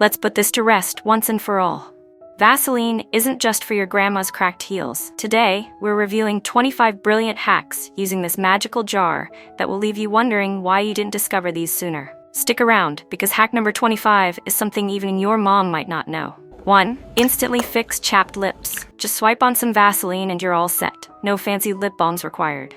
Let's put this to rest once and for all. Vaseline isn't just for your grandma's cracked heels. Today, we're revealing 25 brilliant hacks using this magical jar that will leave you wondering why you didn't discover these sooner. Stick around, because hack number 25 is something even your mom might not know. 1. Instantly fix chapped lips. Just swipe on some Vaseline and you're all set. No fancy lip balms required.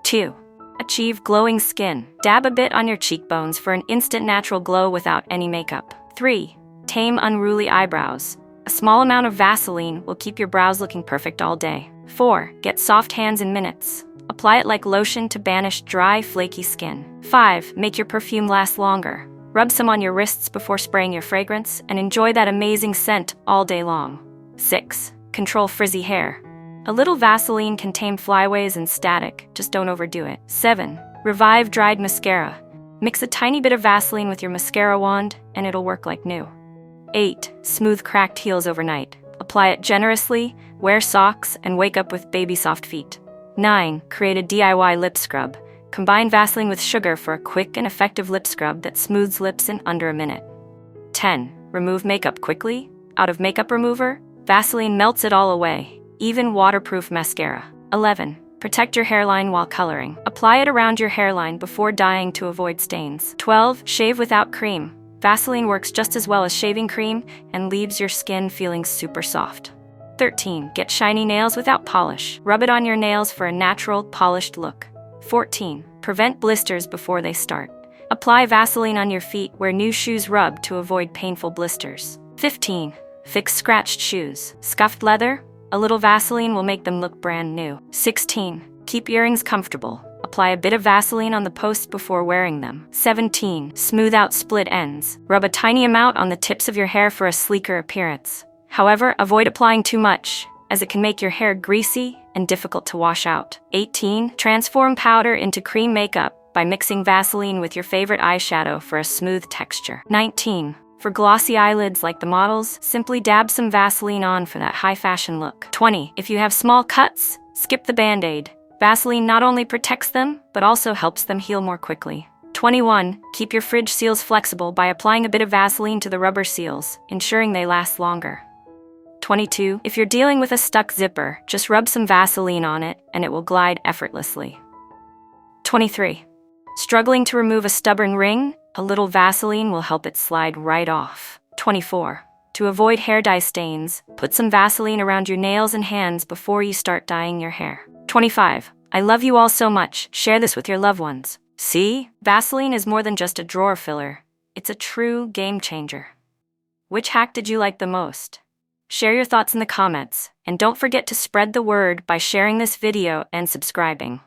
2. Achieve glowing skin. Dab a bit on your cheekbones for an instant natural glow without any makeup. 3. Tame unruly eyebrows. A small amount of Vaseline will keep your brows looking perfect all day. 4. Get soft hands in minutes. Apply it like lotion to banish dry, flaky skin. 5. Make your perfume last longer. Rub some on your wrists before spraying your fragrance and enjoy that amazing scent all day long. 6. Control frizzy hair. A little Vaseline can tame flyaways and static, just don't overdo it. 7. Revive dried mascara. Mix a tiny bit of Vaseline with your mascara wand and it'll work like new. 8. Smooth cracked heels overnight. Apply it generously, wear socks, and wake up with baby soft feet. 9. Create a DIY lip scrub. Combine Vaseline with sugar for a quick and effective lip scrub that smooths lips in under a minute. 10. Remove makeup quickly. Out of makeup remover, Vaseline melts it all away, even waterproof mascara. 11. Protect your hairline while coloring. Apply it around your hairline before dyeing to avoid stains. 12. Shave without cream. Vaseline works just as well as shaving cream and leaves your skin feeling super soft. 13. Get shiny nails without polish. Rub it on your nails for a natural, polished look. 14. Prevent blisters before they start. Apply Vaseline on your feet where new shoes rub to avoid painful blisters. 15. Fix scratched shoes. Scuffed leather? A little Vaseline will make them look brand new. 16. Keep earrings comfortable. Apply a bit of Vaseline on the posts before wearing them. 17. Smooth out split ends. Rub a tiny amount on the tips of your hair for a sleeker appearance. However, avoid applying too much, as it can make your hair greasy and difficult to wash out. 18. Transform powder into cream makeup by mixing Vaseline with your favorite eyeshadow for a smooth texture. 19. For glossy eyelids like the models, simply dab some Vaseline on for that high fashion look. 20. If you have small cuts, skip the band-aid. Vaseline not only protects them, but also helps them heal more quickly. 21. Keep your fridge seals flexible by applying a bit of Vaseline to the rubber seals, ensuring they last longer. 22. If you're dealing with a stuck zipper, just rub some Vaseline on it and it will glide effortlessly. 23. Struggling to remove a stubborn ring? A little Vaseline will help it slide right off. 24. To avoid hair dye stains, put some Vaseline around your nails and hands before you start dyeing your hair. 25. I love you all so much. Share this with your loved ones. See? Vaseline is more than just a drawer filler. It's a true game changer. Which hack did you like the most? Share your thoughts in the comments, and don't forget to spread the word by sharing this video and subscribing.